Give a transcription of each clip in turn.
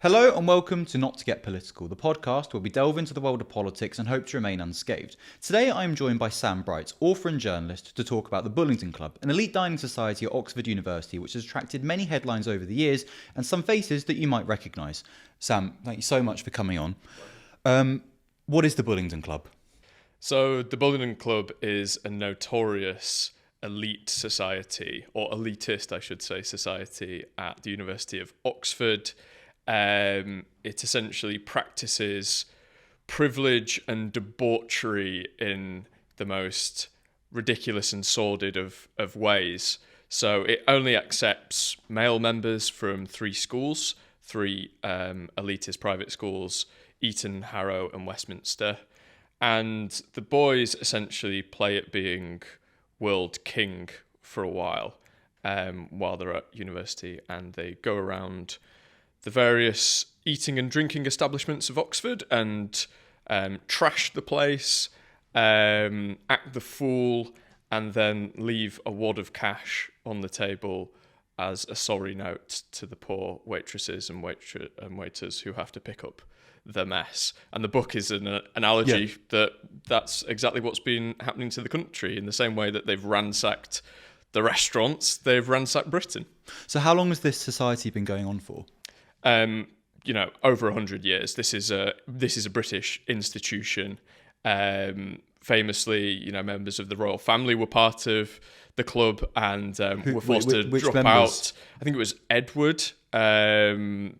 Hello and welcome to Not to Get Political, the podcast where we delve into the world of politics and hope to remain unscathed. Today I am joined by Sam Bright, author and journalist, to talk about the Bullingdon Club, an elite dining society at Oxford University which has attracted many headlines over the years and some faces that you might recognise. Sam, thank you so much for coming on. What is the Bullingdon Club? So the Bullingdon Club is a notorious elite society, or elitist, I should say, society at the University of Oxford. It essentially practices privilege and debauchery in the most ridiculous and sordid of ways. So it only accepts male members from three elitist private schools, Eton, Harrow and Westminster. And the boys essentially play at being world king for a while they're at university, and they go around the various eating and drinking establishments of Oxford and trash the place, act the fool, and then leave a wad of cash on the table as a sorry note to the poor waitresses and waiters who have to pick up the mess. And the book is an analogy that's exactly what's been happening to the country. In the same way that they've ransacked the restaurants, they've ransacked Britain. So how long has this society been going on for? Over 100 years. This is a British institution. Famously, members of the royal family were part of the club and were forced to drop out. I think it was Edward who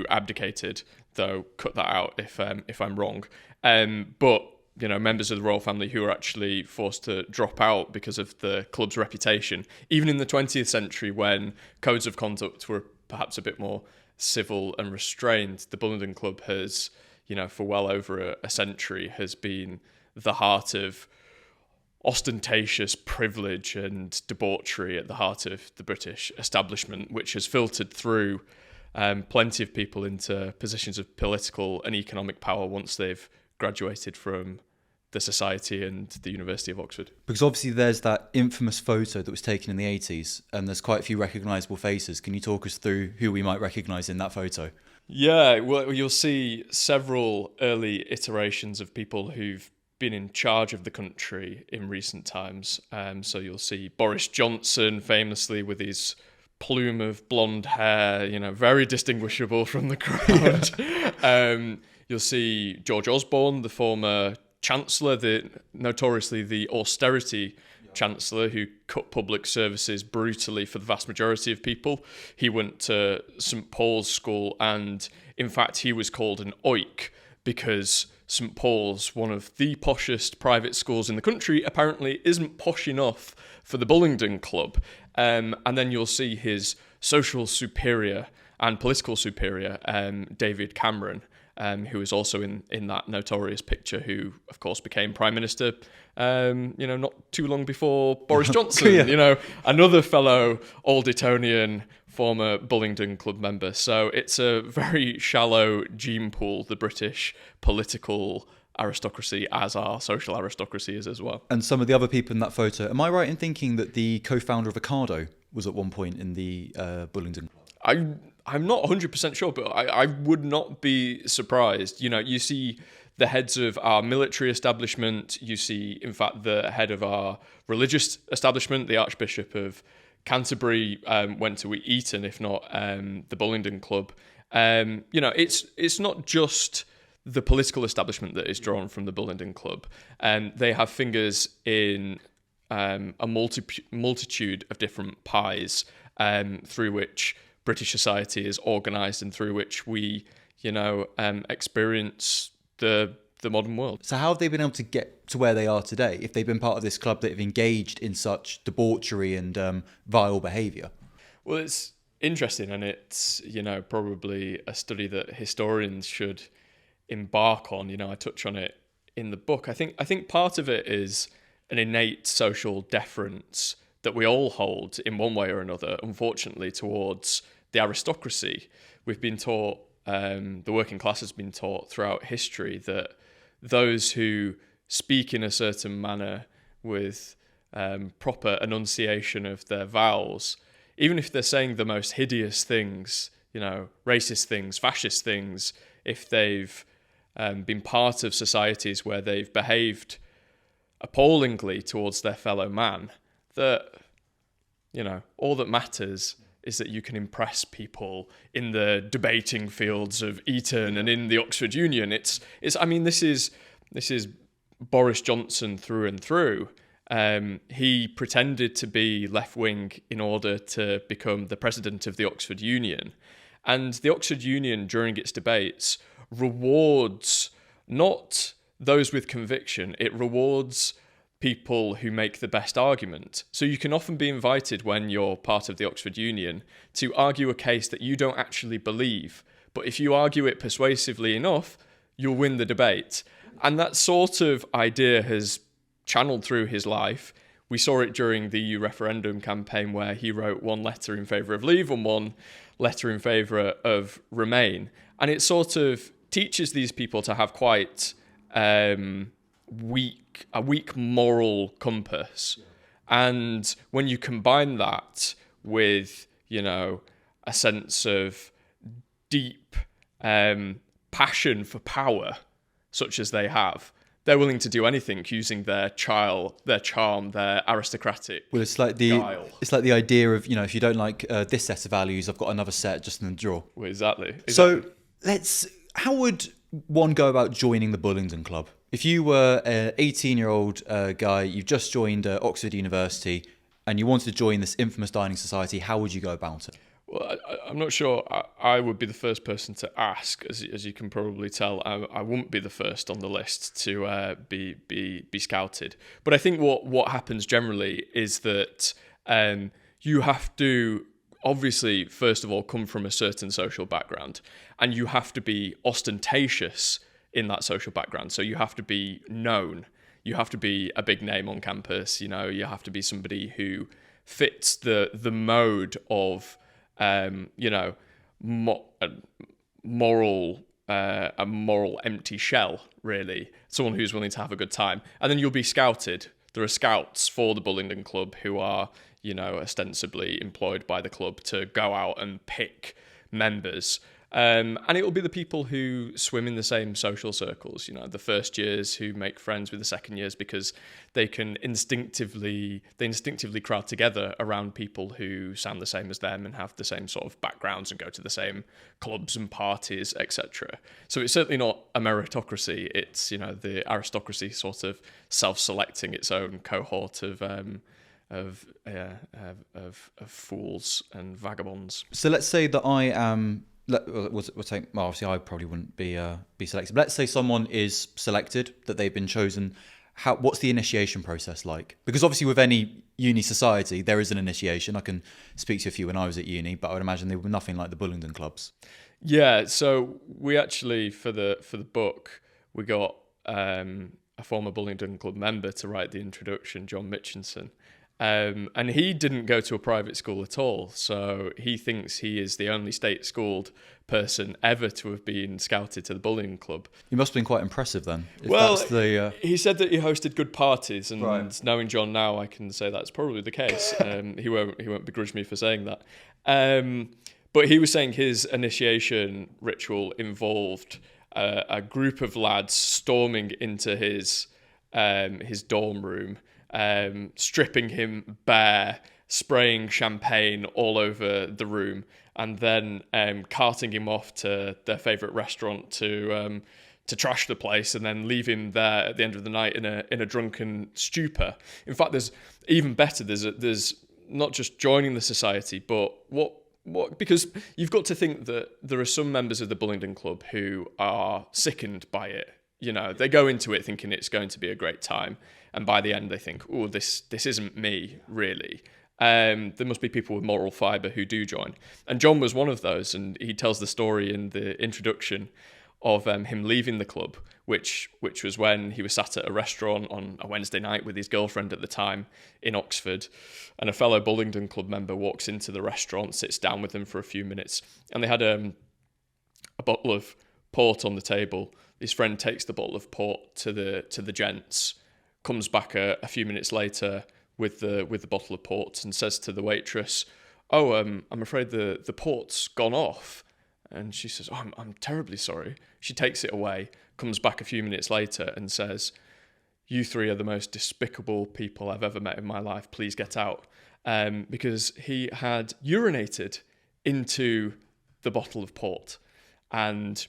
abdicated. Though cut that out if I'm wrong. But members of the royal family who were actually forced to drop out because of the club's reputation, even in the 20th century when codes of conduct were perhaps a bit more civil and restrained, the Bullingdon Club has, for well over a century, has been the heart of ostentatious privilege and debauchery at the heart of the British establishment, which has filtered through plenty of people into positions of political and economic power once they've graduated from the society and the University of Oxford. Because obviously there's that infamous photo that was taken in the 80s and there's quite a few recognisable faces. Can you talk us through who we might recognise in that photo? Yeah, well, you'll see several early iterations of people who've been in charge of the country in recent times. So you'll see Boris Johnson, famously with his plume of blonde hair, very distinguishable from the crowd. You'll see George Osborne, the former Chancellor, notoriously the austerity Chancellor, who cut public services brutally for the vast majority of people. He went to St Paul's School, and in fact he was called an oik because St Paul's, one of the poshest private schools in the country, apparently isn't posh enough for the Bullingdon Club. And then you'll see his social superior and political superior, David Cameron, who is also in that notorious picture, who, of course, became Prime Minister, not too long before Boris Johnson, Yeah. Another fellow Old Etonian, former Bullingdon Club member. So it's a very shallow gene pool, the British political aristocracy, as our social aristocracy is as well. And some of the other people in that photo, am I right in thinking that the co-founder of Ocado was at one point in the Bullingdon Club? I'm not 100% sure, but I would not be surprised. You see the heads of our military establishment. You see, in fact, the head of our religious establishment, the Archbishop of Canterbury, went to Eton, if not the Bullingdon Club. It's not just the political establishment that is drawn from the Bullingdon Club. They have fingers in a multitude of different pies through which British society is organised and through which we, experience the modern world. So how have they been able to get to where they are today if they've been part of this club that have engaged in such debauchery and vile behaviour? Well, it's interesting, and it's, probably a study that historians should embark on. I touch on it in the book. I think part of it is an innate social deference that we all hold in one way or another, unfortunately, towards the aristocracy. We've been taught, the working class has been taught throughout history that those who speak in a certain manner with proper enunciation of their vowels, even if they're saying the most hideous things racist things, fascist things, if they've been part of societies where they've behaved appallingly towards their fellow man, that, all that matters is that you can impress people in the debating fields of Eton and in the Oxford Union. This is Boris Johnson through and through. He pretended to be left-wing in order to become the president of the Oxford Union. And the Oxford Union, during its debates, rewards not those with conviction, it rewards people who make the best argument. So you can often be invited, when you're part of the Oxford Union, to argue a case that you don't actually believe. But if you argue it persuasively enough, you'll win the debate. And that sort of idea has channeled through his life. We saw it during the EU referendum campaign, where he wrote one letter in favour of Leave and one letter in favour of Remain. And it sort of teaches these people to have quite a weak moral compass. And when you combine that with, a sense of deep passion for power, such as they have, they're willing to do anything using their charm, their aristocratic guile. It's like the idea of, if you don't like this set of values, I've got another set just in the drawer. Well, exactly. So how would one go about joining the Bullingdon Club? If you were an 18-year-old guy, you've just joined Oxford University, and you wanted to join this infamous dining society, how would you go about it? Well, I'm not sure I would be the first person to ask. As you can probably tell, I wouldn't be the first on the list to be scouted. But I think what happens generally is that you have to, obviously, first of all, come from a certain social background, and you have to be ostentatious in that social background. So you have to be known. You have to be a big name on campus. You have to be somebody who fits the mode of a moral empty shell, really. Someone who's willing to have a good time. And then you'll be scouted. There are scouts for the Bullingdon Club who are, ostensibly employed by the club to go out and pick members. And it will be the people who swim in the same social circles, the first years who make friends with the second years, because they instinctively crowd together around people who sound the same as them and have the same sort of backgrounds and go to the same clubs and parties, etc. So it's certainly not a meritocracy. It's, the aristocracy sort of self-selecting its own cohort of fools and vagabonds. So let's say that I am. Obviously I probably wouldn't be selected. But let's say someone is selected, that they've been chosen. What's the initiation process like? Because obviously with any uni society, there is an initiation. I can speak to a few when I was at uni, but I would imagine they were nothing like the Bullingdon clubs. Yeah, so we actually, for the book, we got a former Bullingdon Club member to write the introduction, John Mitchinson. And he didn't go to a private school at all, so he thinks he is the only state-schooled person ever to have been scouted to the Bullingdon Club. You must have been quite impressive then. He said that he hosted good parties, and right. Knowing John now, I can say that's probably the case. He won't begrudge me for saying that. But he was saying his initiation ritual involved a group of lads storming into his dorm room, stripping him bare, spraying champagne all over the room, and then carting him off to their favourite restaurant to trash the place, and then leave him there at the end of the night in a drunken stupor. In fact, there's even better. There's not just joining the society, but what because you've got to think that there are some members of the Bullingdon Club who are sickened by it. They go into it thinking it's going to be a great time, and by the end they think, oh, this isn't me, really. There must be people with moral fibre who do join. And John was one of those, and he tells the story in the introduction of him leaving the club, which was when he was sat at a restaurant on a Wednesday night with his girlfriend at the time in Oxford, and a fellow Bullingdon Club member walks into the restaurant, sits down with them for a few minutes, and they had a bottle of port on the table. His friend takes the bottle of port to the gents, comes back a few minutes later with the bottle of port, and says to the waitress, oh, I'm afraid the port's gone off. And she says, oh, I'm terribly sorry. She takes it away, comes back a few minutes later and says, you three are the most despicable people I've ever met in my life. Please get out. Because he had urinated into the bottle of port and,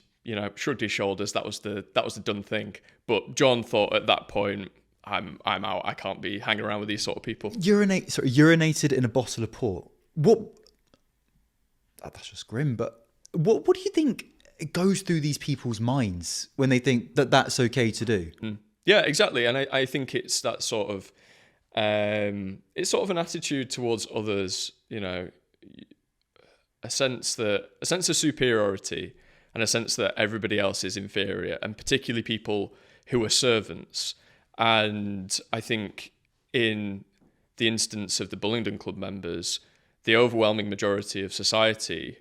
shrugged his shoulders. That was the done thing. But John thought at that point, I'm out. I can't be hanging around with these sort of people. Urinated in a bottle of port. What? That's just grim. But what do you think goes through these people's minds when they think that that's okay to do? Yeah, exactly. And I think it's that sort of, it's sort of an attitude towards others. A sense of superiority and a sense that everybody else is inferior, and particularly people who are servants. And I think in the instance of the Bullingdon Club members, the overwhelming majority of society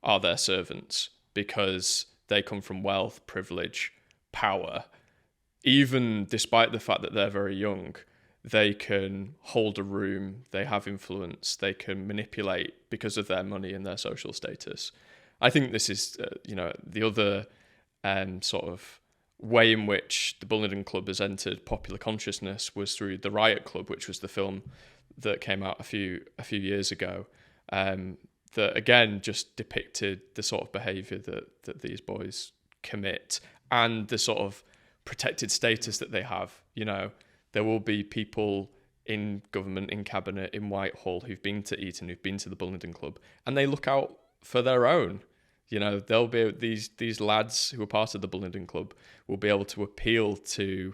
are their servants because they come from wealth, privilege, power. Even despite the fact that they're very young, they can hold a room, they have influence, they can manipulate because of their money and their social status. I think this is, the other sort of way in which the Bullingdon Club has entered popular consciousness was through The Riot Club, which was the film that came out a few years ago, that again just depicted the sort of behaviour that these boys commit and the sort of protected status that they have. There will be people in government, in cabinet, in Whitehall who've been to Eton, who've been to the Bullingdon Club, and they look out for their own. There'll be these lads who are part of the Bullingdon Club will be able to appeal to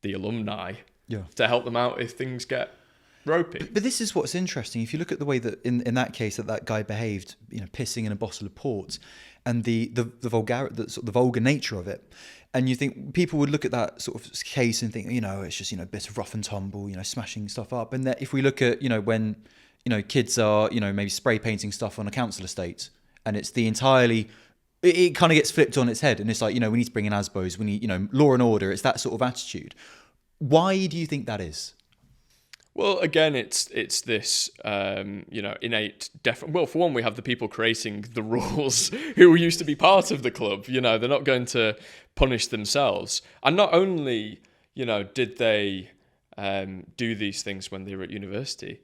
the alumni to help them out if things get ropey. But this is what's interesting. If you look at the way that in that case that guy behaved, pissing in a bottle of port, and the vulgar nature of it, and you think people would look at that sort of case and think, it's just a bit of rough and tumble, smashing stuff up. And that if we look at when kids are maybe spray painting stuff on a council estate, and it's it kind of gets flipped on its head, and it's like we need to bring in ASBOs, we need law and order. It's that sort of attitude. Why do you think that is? Well, again, it's this, innate... Well, for one, we have the people creating the rules who used to be part of the club. They're not going to punish themselves. And not only, did they do these things when they were at university,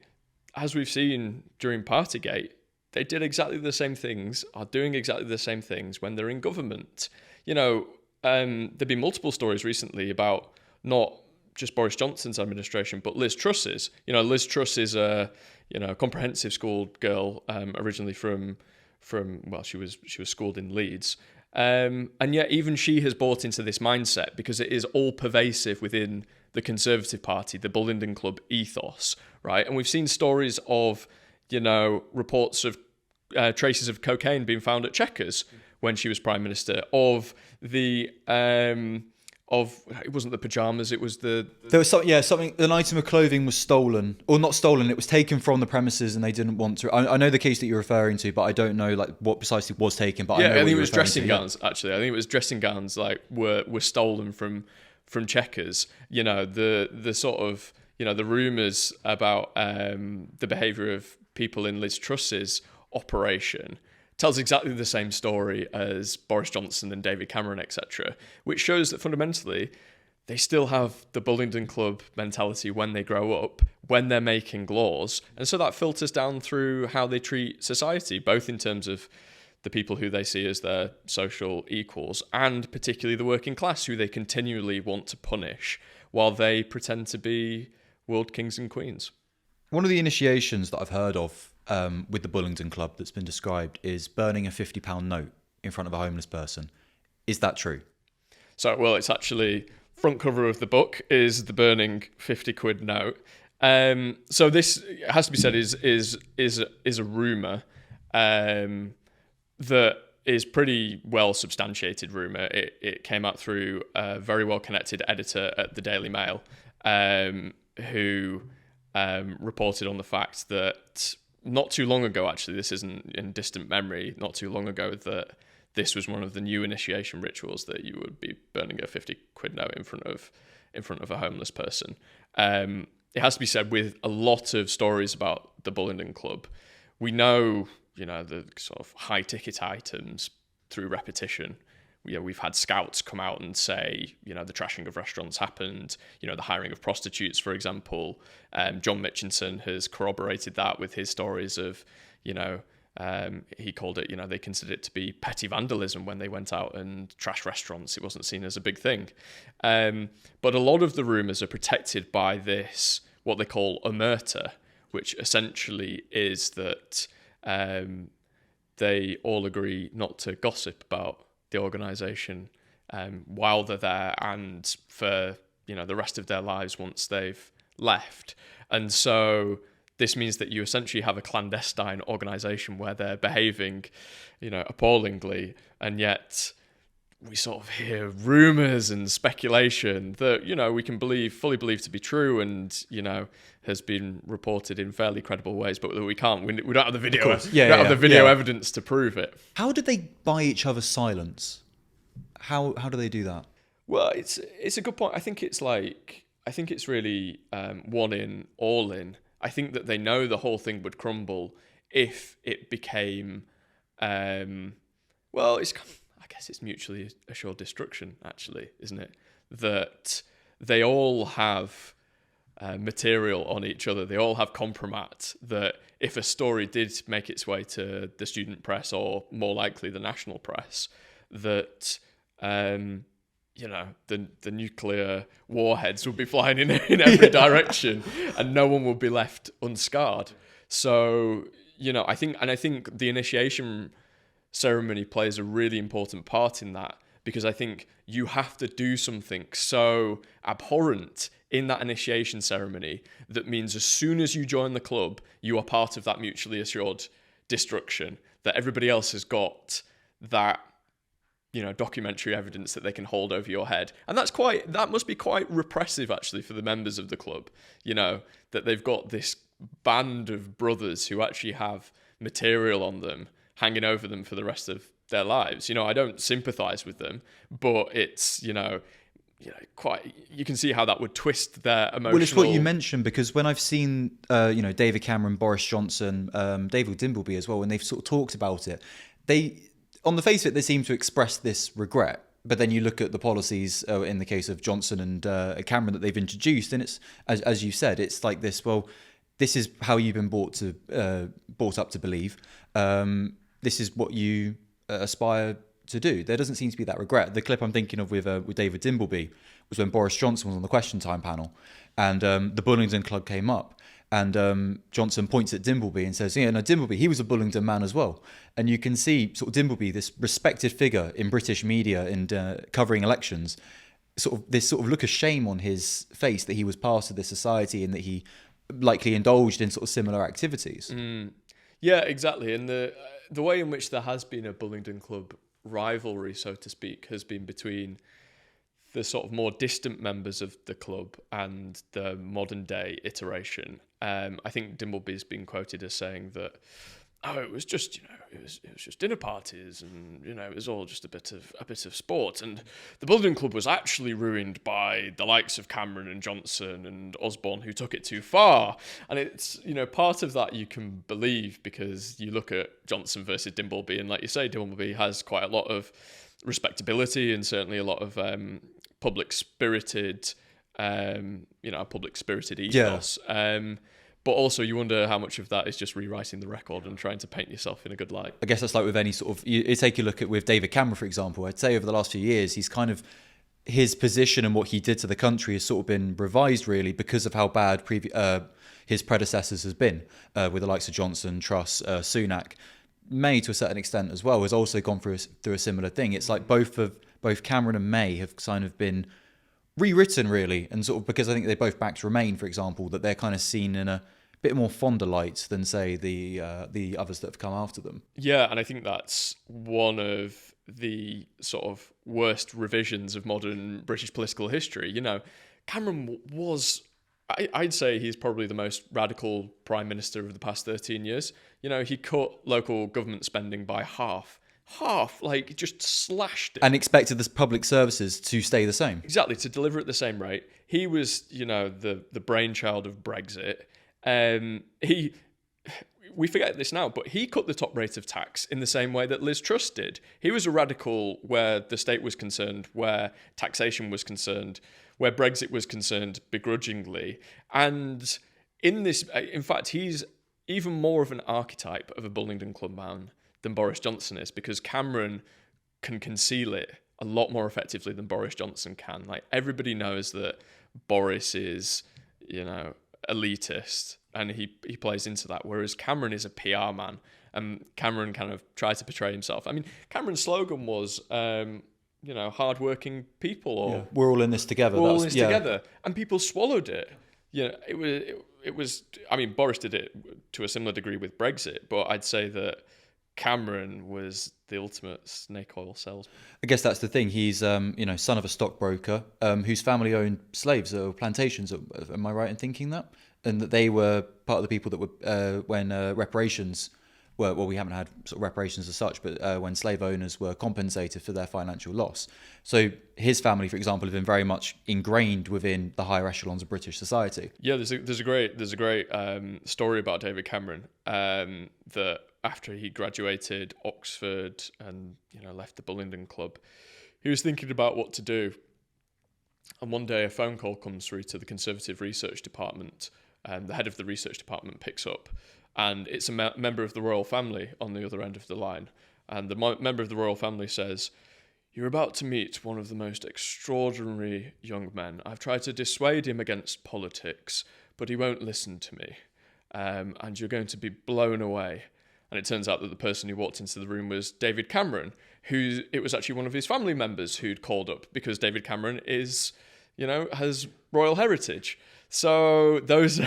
as we've seen during Partygate, they did exactly the same things, are doing exactly the same things when they're in government. There've been multiple stories recently about not just Boris Johnson's administration, but Liz Truss's. Liz Truss is a comprehensive school girl, originally from she was schooled in Leeds, and yet even she has bought into this mindset because it is all pervasive within the Conservative Party, the Bullingdon Club ethos, right? And we've seen stories of reports of traces of cocaine being found at Chequers when she was Prime Minister, of the it wasn't the pyjamas, it was there was something, an item of clothing was stolen, or not stolen, it was taken from the premises and they didn't want to. I know the case that you're referring to, but I don't know what precisely was taken. But I think it was dressing gowns. Actually, I think it was dressing gowns were stolen from Chequers. The sort of the rumours about the behaviour of people in Liz Truss's operation tells exactly the same story as Boris Johnson and David Cameron, etc., which shows that fundamentally they still have the Bullingdon Club mentality when they grow up, when they're making laws. And so that filters down through how they treat society, both in terms of the people who they see as their social equals, and particularly the working class, who they continually want to punish while they pretend to be world kings and queens. One of the initiations that I've heard of with the Bullingdon Club that's been described is burning a £50 note in front of a homeless person. Is that true? So, well, it's actually front cover of the book is the burning 50 quid note. So this, it has to be said, is a rumour that is pretty well substantiated rumour. It came out through a very well connected editor at the Daily Mail who reported on the fact that not too long ago, actually, this isn't in distant memory, not too long ago, that this was one of the new initiation rituals, that you would be burning a 50 quid note in front of a homeless person. It has to be said, with a lot of stories about the Bullingdon Club, we know, the sort of high ticket items through repetition. We've had scouts come out and say, the trashing of restaurants happened, the hiring of prostitutes, for example. John Mitchinson has corroborated that with his stories of, he called it, they considered it to be petty vandalism when they went out and trashed restaurants. It wasn't seen as a big thing. But a lot of the rumours are protected by this, what they call Omerta, which essentially is that they all agree not to gossip about the organisation while they're there and for the rest of their lives once they've left. And so this means that you essentially have a clandestine organisation where they're behaving appallingly, and yet we sort of hear rumours and speculation that we can fully believe to be true, and has been reported in fairly credible ways, but we can't. We don't have the video. Have the video evidence to prove it. How did they buy each other's silence? How do they do that? Well, it's a good point. I think it's really one in, all in. I think that they know the whole thing would crumble if it became, I guess it's mutually assured destruction, actually, isn't it? That they all have material on each other. They all have compromat that if a story did make its way to the student press, or more likely the national press, that the nuclear warheads would be flying in every direction, and no one would be left unscarred. So I think the initiation ceremony plays a really important part in that, because I think you have to do something so abhorrent in that initiation ceremony that means as soon as you join the club, you are part of that mutually assured destruction, that everybody else has got that documentary evidence that they can hold over your head. And that must be quite repressive, actually, for the members of the club, that they've got this band of brothers who actually have material on them hanging over them for the rest of their lives. I don't sympathise with them, but it's, quite, you can see how that would twist their emotional... Well, it's what you mentioned, because when I've seen, David Cameron, Boris Johnson, David Dimbleby as well, when they've sort of talked about it, on the face of it, they seem to express this regret. But then you look at the policies in the case of Johnson and Cameron that they've introduced, and it's, as you said, it's like this. Well, this is how you've been brought up to believe. This is what you aspire to do. There doesn't seem to be that regret. The clip I'm thinking of with David Dimbleby was when Boris Johnson was on the Question Time panel, and the Bullingdon Club came up. And Johnson points at Dimbleby and says, Dimbleby, he was a Bullingdon man as well. And you can see sort of Dimbleby, this respected figure in British media and covering elections, this look of shame on his face that he was part of this society and that he likely indulged in sort of similar activities. Yeah, exactly. And the way in which there has been a Bullingdon Club rivalry, so to speak, has been between the sort of more distant members of the club and the modern day iteration. I think Dimbleby's been quoted as saying that, it was just, it was just dinner parties, and it was all just a bit of sport. And the Bullingdon Club was actually ruined by the likes of Cameron and Johnson and Osborne, who took it too far. And it's part of that you can believe, because you look at Johnson versus Dimbleby, and like you say, Dimbleby has quite a lot of respectability and certainly a lot of public spirited ethos. Yeah. But also you wonder how much of that is just rewriting the record and trying to paint yourself in a good light. I guess that's like with any sort of, you take a look at with David Cameron, for example. I'd say over the last few years, he's kind of, his position and what he did to the country has sort of been revised really because of how bad his predecessors has been, with the likes of Johnson, Truss, Sunak. May, to a certain extent as well, has also gone through a similar thing. It's like both Cameron and May have kind of been rewritten really, and sort of because I think they both backed Remain, for example, that they're kind of seen in a bit more fonder light than say the others that have come after them. Yeah, and I think that's one of the sort of worst revisions of modern British political history. Cameron was, I'd say he's probably the most radical Prime Minister of the past 13 years. He cut local government spending by half, like just slashed it. And expected the public services to stay the same. Exactly, to deliver at the same rate. He was, the brainchild of Brexit. we forget this now, but he cut the top rate of tax in the same way that Liz Truss did. He was a radical where the state was concerned, where taxation was concerned, where Brexit was concerned, begrudgingly. And in fact, he's even more of an archetype of a Bullingdon Club man than Boris Johnson is, because Cameron can conceal it a lot more effectively than Boris Johnson can. Like, everybody knows that Boris is, elitist, and he plays into that, whereas Cameron is a PR man, and Cameron kind of tries to portray himself. I mean, Cameron's slogan was, hard-working people, or we're all in this together. We're all in this together, and people swallowed it. It was. I mean, Boris did it to a similar degree with Brexit, but I'd say that Cameron was the ultimate snake oil salesman. I guess that's the thing. He's, son of a stockbroker whose family owned slaves or plantations. Am I right in thinking that? And that they were part of the people that were when reparations were. Well, we haven't had sort of reparations as such, but when slave owners were compensated for their financial loss. So his family, for example, have been very much ingrained within the higher echelons of British society. Yeah, there's a great story about David Cameron that after he graduated Oxford and left the Bullingdon Club, he was thinking about what to do. And one day a phone call comes through to the Conservative Research Department, and the head of the research department picks up, and it's a member of the royal family on the other end of the line. And the member of the royal family says, "You're about to meet one of the most extraordinary young men. I've tried to dissuade him against politics, but he won't listen to me. And you're going to be blown away." And it turns out that the person who walked into the room was David Cameron, it was actually one of his family members who'd called up, because David Cameron is, has royal heritage. So those,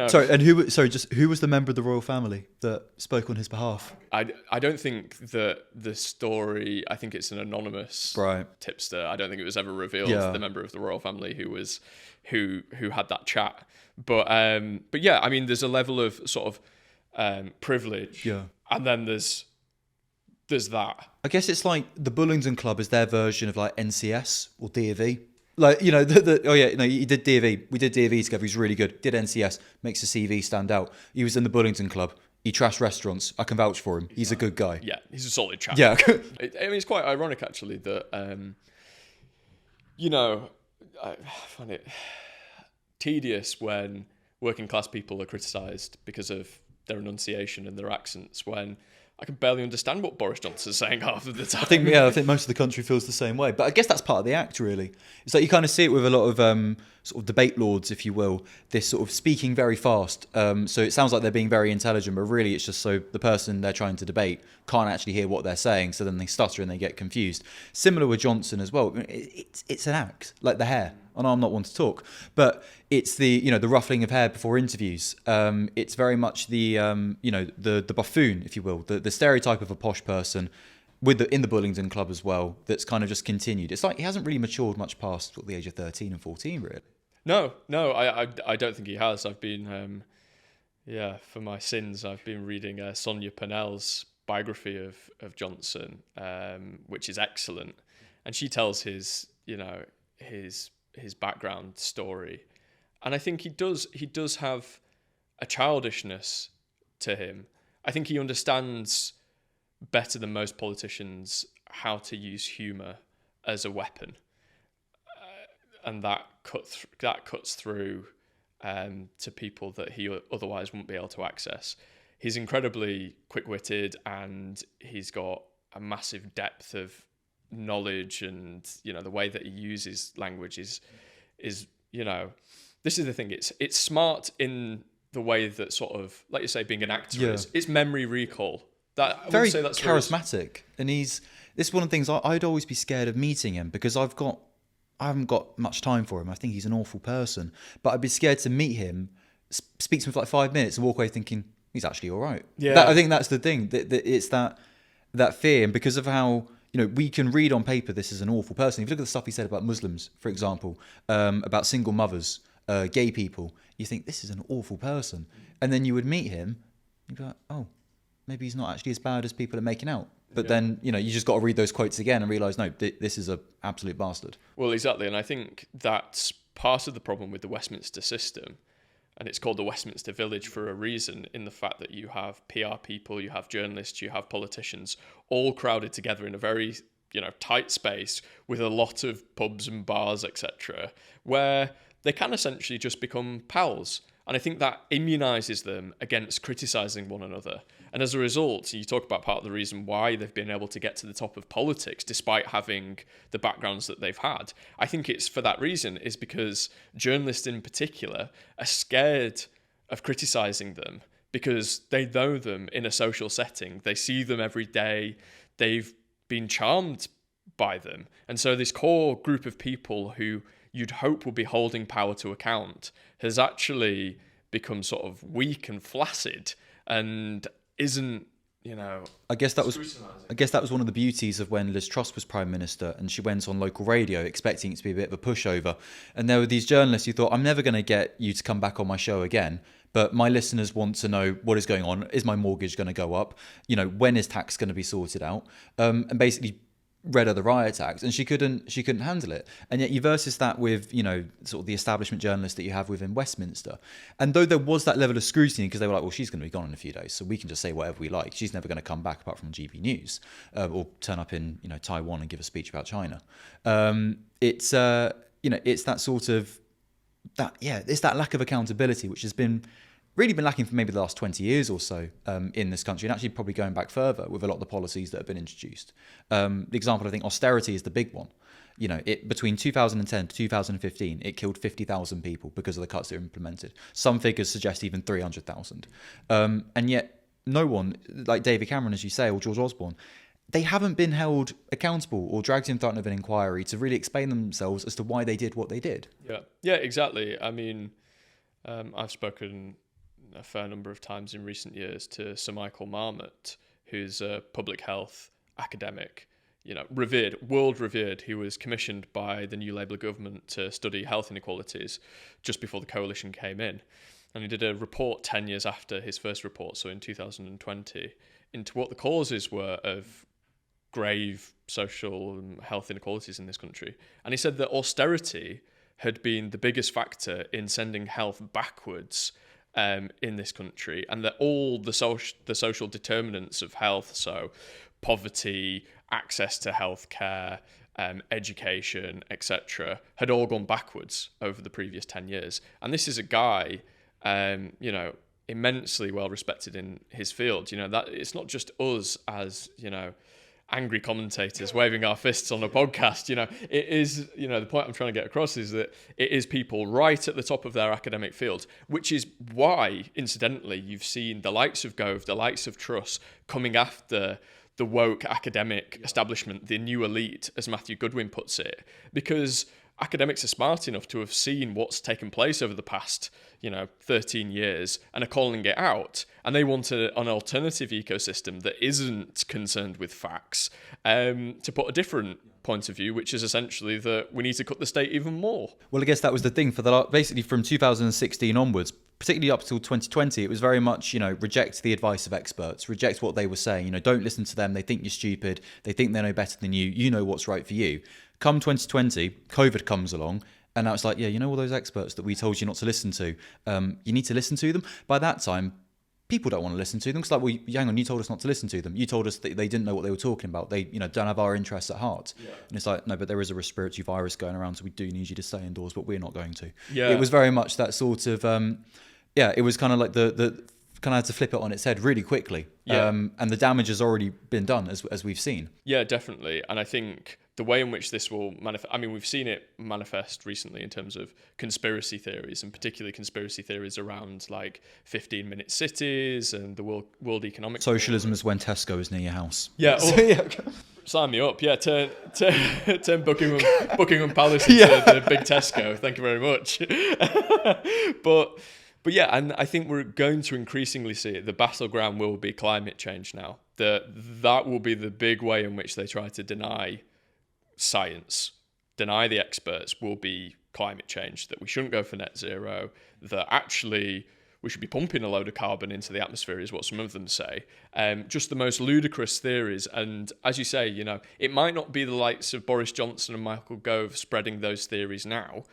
Sorry, and who was the member of the royal family that spoke on his behalf? I don't think that the story. I think it's an anonymous tipster. I don't think it was ever revealed the member of the royal family who had that chat. But yeah, I mean, there's a level of sort of privilege, and then there's that. I guess it's like the Bullingdon Club is their version of like NCS or D of E. Like, he did D of E. We did D of E together. He's really good. Did NCS, makes the CV stand out. He was in the Bullingdon Club. He trashed restaurants. I can vouch for him. He's a good guy. Yeah, he's a solid chap. Yeah. I mean, it's quite ironic, actually, that, I find it tedious when working class people are criticised because of their enunciation and their accents, when I can barely understand what Boris Johnson's saying half of the time. I think most of the country feels the same way. But I guess that's part of the act, really. It's like you kind of see it with a lot of sort of debate lords, if you will, this sort of speaking very fast. So it sounds like they're being very intelligent, but really it's just so the person they're trying to debate can't actually hear what they're saying, so then they stutter and they get confused. Similar with Johnson as well. It's an act, like the hair. I know I'm not one to talk, but it's the ruffling of hair before interviews. It's very much the the buffoon, if you will, the stereotype of a posh person in the Bullingdon Club as well. That's kind of just continued. It's like he hasn't really matured much past the age of 13 and 14, really. No, I don't think he has. I've been for my sins, I've been reading Sonia Purnell's biography of Johnson, which is excellent, and she tells his background story, and I think he does have a childishness to him. I think he understands better than most politicians how to use humour as a weapon, and that cuts through to people that he otherwise wouldn't be able to access. He's incredibly quick-witted, and he's got a massive depth of knowledge, and the way that he uses language is this is the thing, it's smart in the way that, sort of, like you say, being an actor is. It's memory recall. That very charismatic, and this is one of the things I'd always be scared of meeting him, because I haven't got much time for him. I think he's an awful person, but I'd be scared to meet him, speak to him for like 5 minutes, and walk away thinking he's actually all right. I think that's the thing, that it's that fear, and because of how we can read on paper this is an awful person. If you look at the stuff he said about Muslims, for example, about single mothers, gay people, you think this is an awful person, and then you would meet him, you'd be like, oh, maybe he's not actually as bad as people are making out. But then, you just got to read those quotes again and realise, no, this is an absolute bastard. Well, exactly. And I think that's part of the problem with the Westminster system. And it's called the Westminster Village for a reason, in the fact that you have PR people, you have journalists, you have politicians, all crowded together in a very, tight space with a lot of pubs and bars, etc., where they can essentially just become pals. And I think that immunises them against criticising one another. And as a result, you talk about part of the reason why they've been able to get to the top of politics despite having the backgrounds that they've had. I think it's for that reason, is because journalists in particular are scared of criticising them because they know them in a social setting. They see them every day. They've been charmed by them. And so this core group of people who you'd hope will be holding power to account has actually become sort of weak and flaccid and isn't, I guess that was one of the beauties of when Liz Truss was Prime Minister, and she went on local radio expecting it to be a bit of a pushover. And there were these journalists who thought, I'm never going to get you to come back on my show again, but my listeners want to know what is going on. Is my mortgage going to go up? When is tax going to be sorted out? And basically read her the riot act, and she couldn't handle it. And yet you versus that with sort of the establishment journalists that you have within Westminster, and though there was that level of scrutiny because they were like, well, she's going to be gone in a few days, so we can just say whatever we like, she's never going to come back apart from GB News, or turn up in Taiwan and give a speech about China. It's that sort of it's that lack of accountability which has really been lacking for maybe the last 20 years or so in this country, and actually probably going back further with a lot of the policies that have been introduced. The example, I think, austerity is the big one. Between 2010 to 2015, it killed 50,000 people because of the cuts that were implemented. Some figures suggest even 300,000. And yet no one, like David Cameron, as you say, or George Osborne, they haven't been held accountable or dragged in front of an inquiry to really explain themselves as to why they did what they did. Yeah, exactly. I mean, I've spoken a fair number of times in recent years to Sir Michael Marmot, who's a public health academic, world revered. He was commissioned by the new Labour government to study health inequalities just before the coalition came in. And he did a report 10 years after his first report, so in 2020, into what the causes were of grave social and health inequalities in this country. And he said that austerity had been the biggest factor in sending health backwards in this country, and that all the social determinants of health, so poverty, access to healthcare, education, etc., had all gone backwards over the previous 10 years. And this is a guy, immensely well respected in his field. That it's not just us as angry commentators waving our fists on a podcast. It is, the point I'm trying to get across is that it is people right at the top of their academic field, which is why, incidentally, you've seen the likes of Gove, the likes of Truss coming after the woke academic establishment, the new elite, as Matthew Goodwin puts it, because academics are smart enough to have seen what's taken place over the past 13 years and are calling it out, and they want an alternative ecosystem that isn't concerned with facts, to put a different point of view, which is essentially that we need to cut the state even more. Well, I guess that was the thing basically from 2016 onwards, particularly up till 2020, it was very much, reject the advice of experts, reject what they were saying, don't listen to them, they think you're stupid, they think they know better than you know what's right for you. Come 2020, COVID comes along, and now it's like, all those experts that we told you not to listen to, you need to listen to them. By that time, people don't want to listen to them. It's like, well, hang on, you told us not to listen to them. You told us that they didn't know what they were talking about. They, don't have our interests at heart. Yeah. And it's like, no, but there is a respiratory virus going around, so we do need you to stay indoors, but we're not going to. Yeah. It was very much that sort of, it was kind of like the kind of had to flip it on its head really quickly. Yeah. And the damage has already been done, as we've seen. Yeah, definitely. And I think the way in which this will manifest, we've seen it manifest recently in terms of conspiracy theories, and particularly conspiracy theories around like 15-minute cities and the World Economic Socialism is when Tesco is near your house. Yeah. Sign me up. Yeah, turn Buckingham Palace into the big Tesco. Thank you very much. But yeah, and I think we're going to increasingly see it. The battleground will be climate change now. That will be the big way in which they try to deny science, deny the experts, will be climate change, that we shouldn't go for net zero, that actually we should be pumping a load of carbon into the atmosphere is what some of them say. Just the most ludicrous theories. And as you say, it might not be the likes of Boris Johnson and Michael Gove spreading those theories now,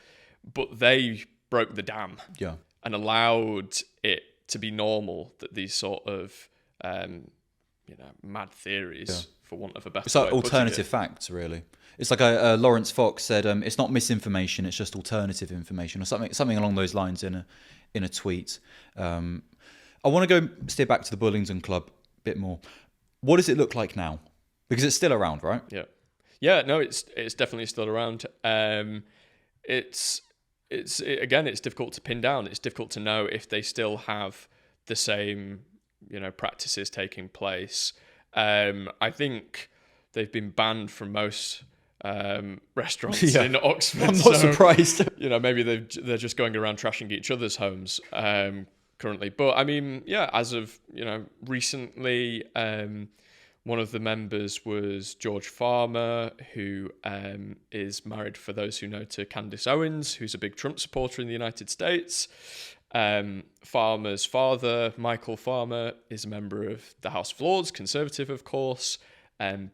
but they broke the dam. Yeah. and allowed it to be normal that these sort of mad theories, for want of a better It's like way of putting alternative it. facts, really. It's like Lawrence Fox said, it's not misinformation, it's just alternative information, or something along those lines in a tweet. I want to go steer back to the Bullingdon Club a bit more. What does it look like now? Because it's still around, right? No, it's definitely still around. It's difficult to pin down. It's difficult to know if they still have the same practices taking place. I think they've been banned from most restaurants in Oxford. I'm not surprised. Maybe they're just going around trashing each other's homes currently. But I mean, as of recently, one of the members was George Farmer, who is married, for those who know, to Candace Owens, who's a big Trump supporter in the United States. Farmer's father, Michael Farmer, is a member of the House of Lords, Conservative, of course,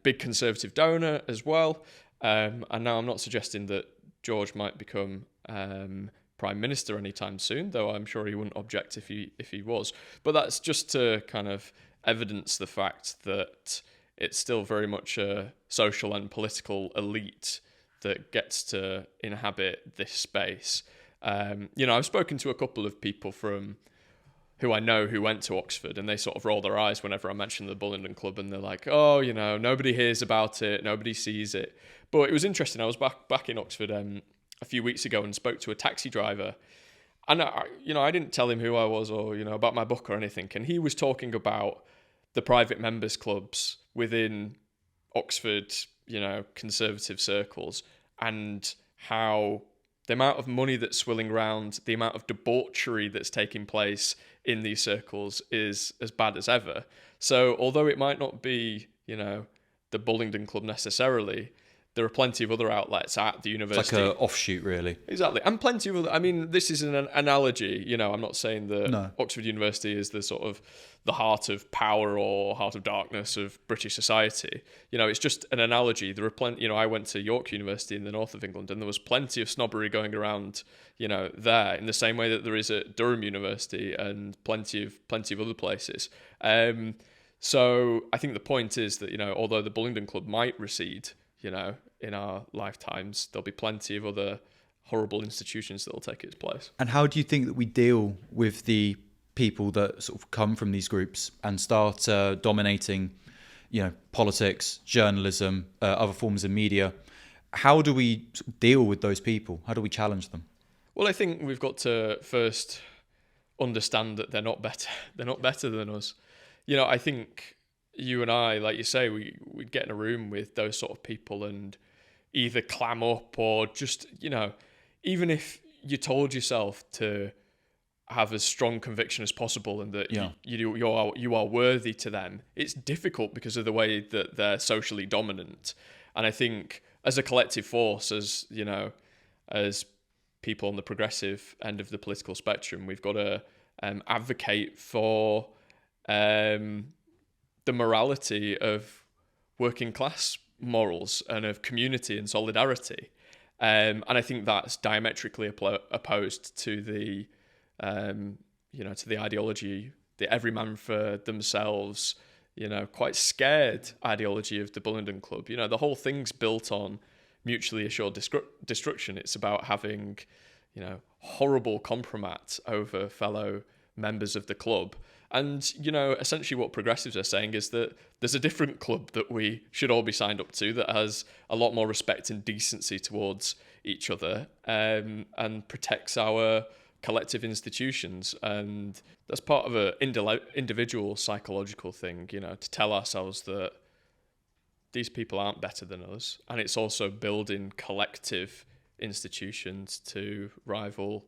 big Conservative donor as well. And now I'm not suggesting that George might become Prime Minister anytime soon, though I'm sure he wouldn't object if he was. But that's just to kind of evidence the fact that it's still very much a social and political elite that gets to inhabit this space. I've spoken to a couple of people from who I know who went to Oxford, and they sort of roll their eyes whenever I mention the Bullingdon Club, and they're like, oh, nobody hears about it, nobody sees it. But it was interesting. I was back in Oxford a few weeks ago and spoke to a taxi driver, and I didn't tell him who I was or about my book or anything, and he was talking about the private members clubs within Oxford, conservative circles, and how the amount of money that's swilling around, the amount of debauchery that's taking place in these circles is as bad as ever. So although it might not be, the Bullingdon Club necessarily, there are plenty of other outlets at the university. It's like an offshoot, really. Exactly. And plenty of other... I mean, this is an analogy. I'm not saying that Oxford University is the sort of the heart of power or heart of darkness of British society. It's just an analogy. There are plenty... I went to York University in the north of England, and there was plenty of snobbery going around, there, in the same way that there is at Durham University and plenty of other places. So I think the point is that, although the Bullingdon Club might recede, in our lifetimes, there'll be plenty of other horrible institutions that will take its place. And how do you think that we deal with the people that sort of come from these groups and start dominating, politics, journalism, other forms of media? How do we deal with those people? How do we challenge them? Well, I think we've got to first understand that they're not better. They're not better than us. I think you and I, like you say, we'd get in a room with those sort of people and either clam up or just, even if you told yourself to have as strong conviction as possible and that you are worthy to them, it's difficult because of the way that they're socially dominant. And I think as a collective force, as people on the progressive end of the political spectrum, we've got to advocate for the morality of working class morals and of community and solidarity. And I think that's diametrically opposed to the, to the ideology, the every man for themselves, quite scared ideology of the Bullingdon Club. The whole thing's built on mutually assured destruction. It's about having, horrible compromat over fellow members of the club. And, essentially what progressives are saying is that there's a different club that we should all be signed up to that has a lot more respect and decency towards each other and protects our collective institutions. And that's part of an individual psychological thing, to tell ourselves that these people aren't better than us. And it's also building collective institutions to rival,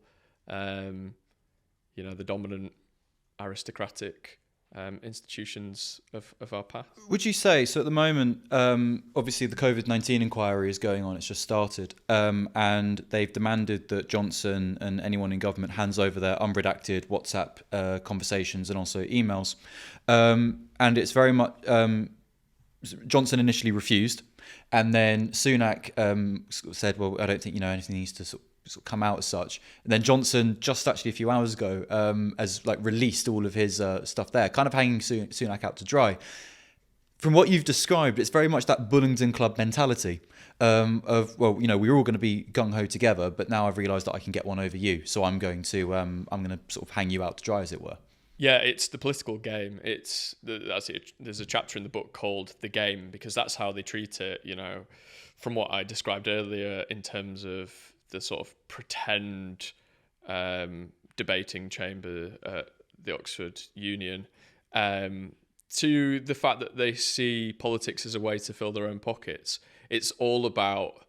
the dominant aristocratic institutions of our past. Would you say, so at the moment, obviously the COVID-19 inquiry is going on, it's just started, and they've demanded that Johnson and anyone in government hands over their unredacted WhatsApp conversations and also emails. And it's very much, Johnson initially refused, and then Sunak said, well, I don't think, anything needs to sort of sort of come out as such. And then Johnson, just actually a few hours ago, has like released all of his stuff there, kind of hanging Sunak out to dry. From what you've described, it's very much that Bullingdon Club mentality of, well, you know, we're all going to be gung-ho together, but now I've realised that I can get one over you, so I'm going to sort of hang you out to dry, as it were. Yeah, it's the political game. There's a chapter in the book called The Game, because that's how they treat it, you know, from what I described earlier in terms of the sort of pretend debating chamber at the Oxford Union, to the fact that they see politics as a way to fill their own pockets. It's all about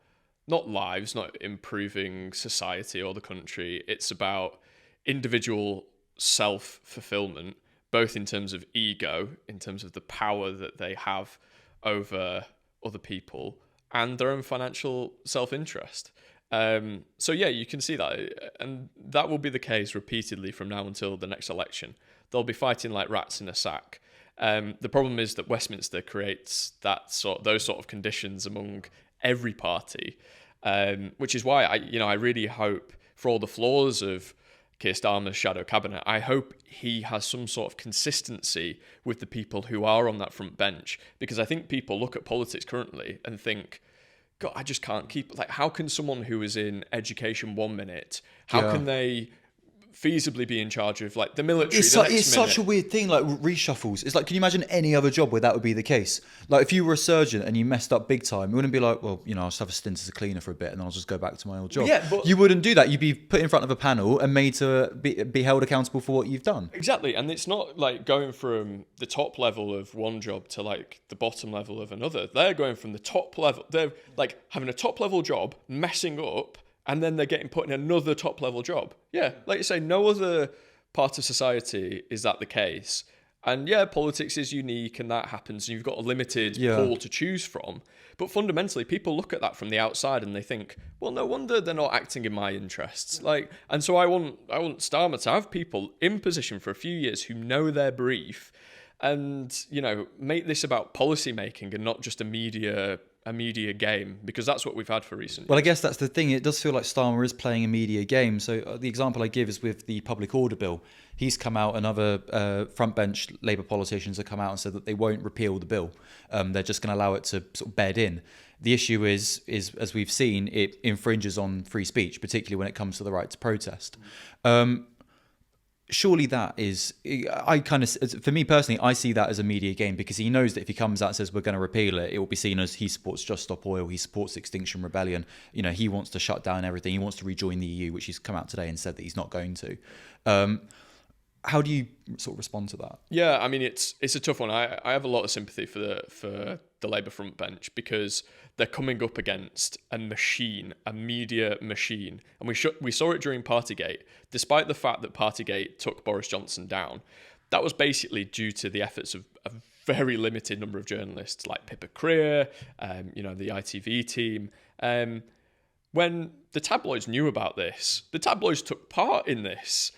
not lives, not improving society or the country. It's about individual self-fulfillment, both in terms of ego, in terms of the power that they have over other people, and their own financial self-interest. So yeah, you can see that, and that will be the case repeatedly from now until the next election. They'll be fighting like rats in a sack. The problem is that Westminster creates those sort of conditions among every party, which is why I really hope, for all the flaws of Keir Starmer's shadow cabinet, I hope he has some sort of consistency with the people who are on that front bench, because I think people look at politics currently and think, God, I just can't keep, like, how can someone who is in education 1 minute, how can they feasibly be in charge of like the military? It's such a weird thing, like reshuffles. It's like, can you imagine any other job where that would be the case? Like if you were a surgeon and you messed up big time, you wouldn't be like, well, you know, I'll just have a stint as a cleaner for a bit and then I'll just go back to my old job. Yeah, but you wouldn't do that. You'd be put in front of a panel and made to be held accountable for what you've done. Exactly. And it's not like going from the top level of one job to like the bottom level of another. They're going from the top level. They're like having a top level job, messing up, and then they're getting put in another top level job. Yeah, like you say, no other part of society is that the case. And yeah, politics is unique and that happens, and you've got a limited pool to choose from. But fundamentally, people look at that from the outside and they think, well, no wonder they're not acting in my interests. Like, and so I want Starmer to have people in position for a few years who know their brief, and, you know, make this about policy making and not just a media game, because that's what we've had for recent years. Well, I guess that's the thing. It does feel like Starmer is playing a media game. So the example I give is with the public order bill. He's come out, and other frontbench Labour politicians have come out and said that they won't repeal the bill. They're just going to allow it to sort of bed in. The issue is as we've seen, it infringes on free speech, particularly when it comes to the right to protest. Surely that is, for me personally, I see that as a media game, because he knows that if he comes out and says we're going to repeal it, it will be seen as he supports Just Stop Oil, he supports Extinction Rebellion. You know, he wants to shut down everything. He wants to rejoin the EU, which he's come out today and said that he's not going to. How do you sort of respond to that? Yeah, I mean, it's a tough one. I have a lot of sympathy for the Labour front bench, because they're coming up against a media machine. And we saw it during Partygate. Despite the fact that Partygate took Boris Johnson down, that was basically due to the efforts of a very limited number of journalists like Pippa Creer, the ITV team. When the tabloids knew about this, the tabloids took part in this,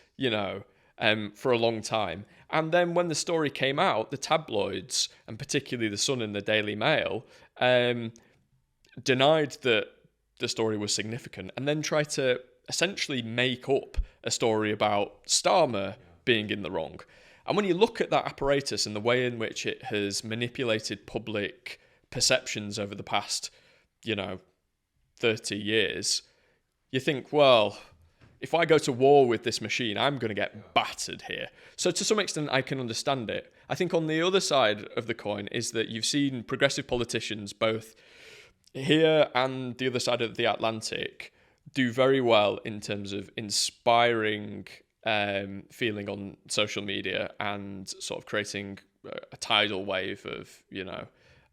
for a long time. And then when the story came out, the tabloids, and particularly The Sun and the Daily Mail, denied that the story was significant, and then tried to essentially make up a story about Starmer being in the wrong. And when you look at that apparatus and the way in which it has manipulated public perceptions over the past, 30 years, you think, well, if I go to war with this machine, I'm going to get battered here. So to some extent, I can understand it. I think on the other side of the coin is that you've seen progressive politicians, both here and the other side of the Atlantic, do very well in terms of inspiring feeling on social media and sort of creating a tidal wave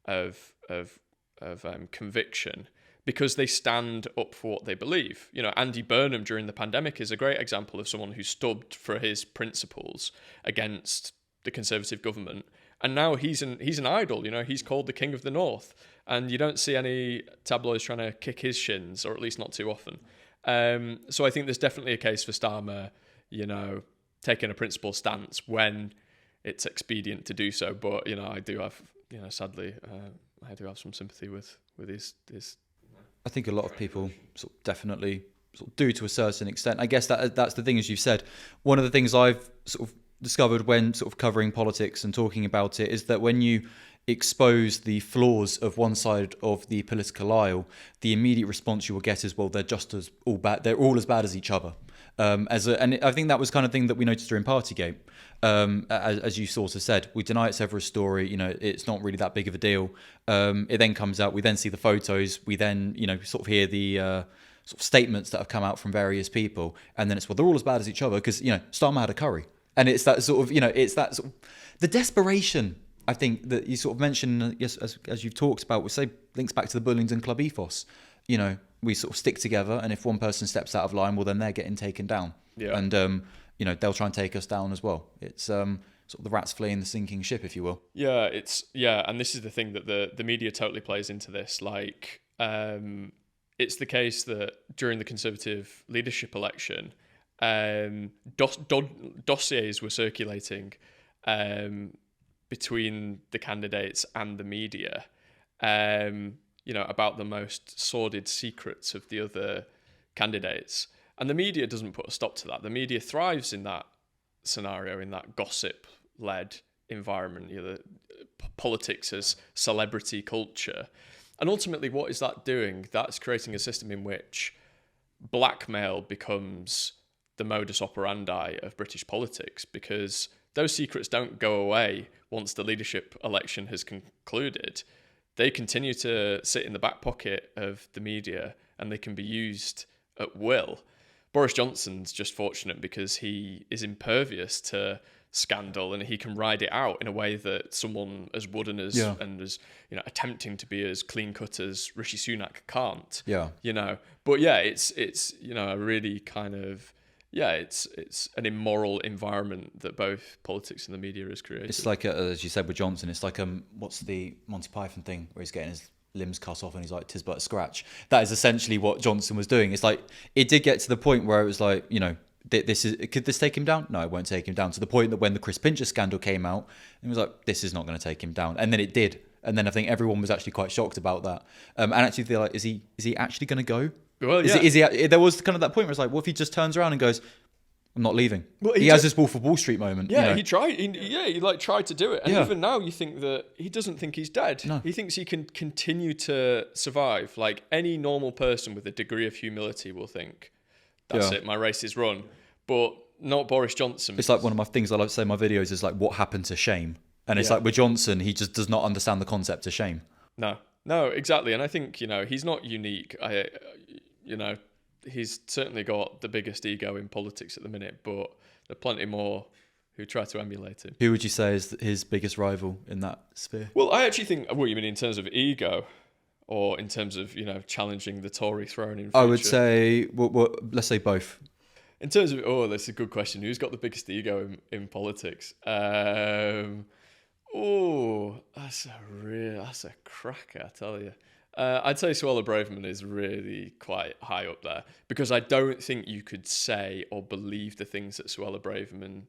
of conviction, because they stand up for what they believe. Andy Burnham during the pandemic is a great example of someone who stood for his principles against the Conservative government, and now he's an idol. He's called the King of the North, and you don't see any tabloids trying to kick his shins, or at least not too often. So I think there's definitely a case for Starmer, taking a principled stance when it's expedient to do so. But I do have, sadly, I do have some sympathy with his. I think a lot of people sort of definitely sort of do to a certain extent. I guess that's the thing, as you've said. One of the things I've sort of discovered when sort of covering politics and talking about it is that when you expose the flaws of one side of the political aisle, the immediate response you will get is, well, they're just as all bad. They're all as bad as each other. And I think that was kind of thing that we noticed during Partygate. As you sort of said, we deny it's ever a story. It's not really that big of a deal. It then comes out. We then see the photos. We then, sort of hear the sort of statements that have come out from various people, and then it's, well, they're all as bad as each other because Starmer had a curry, and it's that sort of it's that sort of the desperation. I think that you sort of mentioned, yes, as you've talked about, we say links back to the Bullingdon Club ethos. We sort of stick together, and if one person steps out of line, well, then they're getting taken down. Yeah. And they'll try and take us down as well. It's sort of the rats fleeing the sinking ship, if you will. Yeah, and this is the thing that the media totally plays into this. Like, it's the case that during the Conservative leadership election, dossiers were circulating between the candidates and the media, about the most sordid secrets of the other candidates. And the media doesn't put a stop to that. The media thrives in that scenario, in that gossip-led environment, the politics as celebrity culture. And ultimately, what is that doing? That's creating a system in which blackmail becomes the modus operandi of British politics, because those secrets don't go away once the leadership election has concluded. They continue to sit in the back pocket of the media, and they can be used at will. Boris Johnson's just fortunate because he is impervious to scandal, and he can ride it out in a way that someone as wooden as and as attempting to be as clean cut as Rishi Sunak can't. But it's a really kind of it's an immoral environment that both politics and the media has created. It's like, as you said with Johnson, it's like what's the Monty Python thing where he's getting his limbs cut off and he's like, 'tis but a scratch. That is essentially what Johnson was doing. It's like, it did get to the point where it was like, could this take him down? No, it won't take him down. To the point that when the Chris Pincher scandal came out, it was like, this is not going to take him down. And then it did. And then I think everyone was actually quite shocked about that. And actually they're like, is he actually going to go? Well, yeah. Is he? There was kind of that point where it's like, what if he just turns around and goes, I'm not leaving. Well, he has this Wolf of Wall Street moment. Yeah, he tried. He tried to do it, and even now you think that he doesn't think he's dead. No. He thinks he can continue to survive. Like any normal person with a degree of humility will think, "That's it, my race is run." But not Boris Johnson. It's like one of my things I like to say in my videos is like, what happened to shame? And it's like with Johnson, he just does not understand the concept of shame. No, exactly. And I think he's not unique. He's certainly got the biggest ego in politics at the minute, but there are plenty more who try to emulate him. Who would you say is his biggest rival in that sphere? Well, I actually think, what you mean in terms of ego, or in terms of challenging the Tory throne in future? I would say, let's say both. In terms of, that's a good question. Who's got the biggest ego in politics? That's a cracker, I tell you. I'd say Suella Braverman is really quite high up there, because I don't think you could say or believe the things that Suella Braverman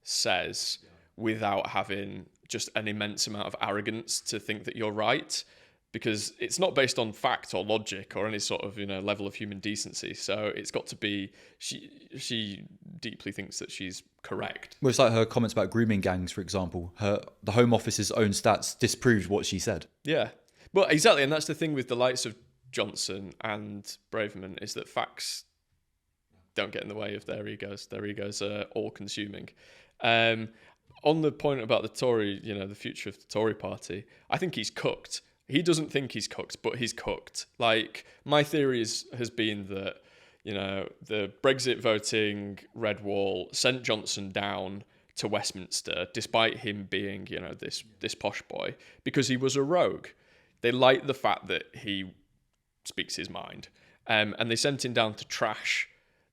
says without having just an immense amount of arrogance to think that you're right, because it's not based on fact or logic or any sort of level of human decency. So it's got to be she deeply thinks that she's correct. Well, it's like her comments about grooming gangs, for example. The Home Office's own stats disproved what she said. Yeah. Well, exactly, and that's the thing with the likes of Johnson and Braverman, is that facts don't get in the way of their egos. Their egos are all-consuming. On the point about the Tory, the future of the Tory party, I think he's cooked. He doesn't think he's cooked, but he's cooked. Like, my theory has been that, the Brexit voting red wall sent Johnson down to Westminster, despite him being, this posh boy, because he was a rogue. They liked the fact that he speaks his mind. And they sent him down to trash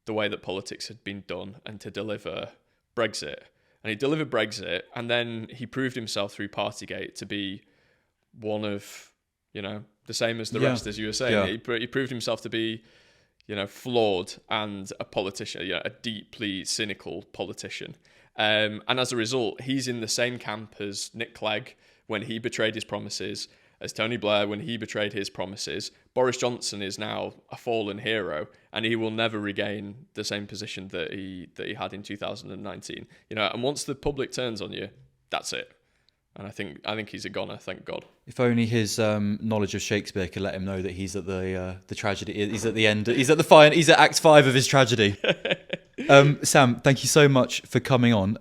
the way that politics had been done and to deliver Brexit. And he delivered Brexit, and then he proved himself through Partygate to be one of, the same as the rest, as you were saying. Yeah. He proved himself to be, flawed and a politician, a deeply cynical politician. And as a result, he's in the same camp as Nick Clegg when he betrayed his promises, as Tony Blair when he betrayed his promises. Boris Johnson is now a fallen hero, and he will never regain the same position that he had in 2019. And once the public turns on you, that's it. And I think he's a goner, thank God. If only his knowledge of Shakespeare could let him know that he's at the tragedy. He's at the end. He's at he's at Act 5 of his tragedy. Sam, thank you so much for coming on.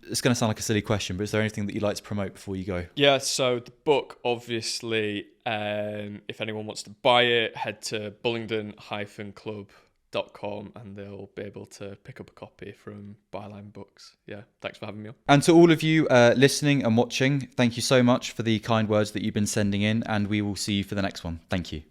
It's going to sound like a silly question, but is there anything that you'd like to promote before you go? Yeah, so the book, obviously, if anyone wants to buy it, head to bullingdon-club.com and they'll be able to pick up a copy from Byline Books. Yeah, thanks for having me on. And to all of you listening and watching, thank you so much for the kind words that you've been sending in, and we will see you for the next one. Thank you.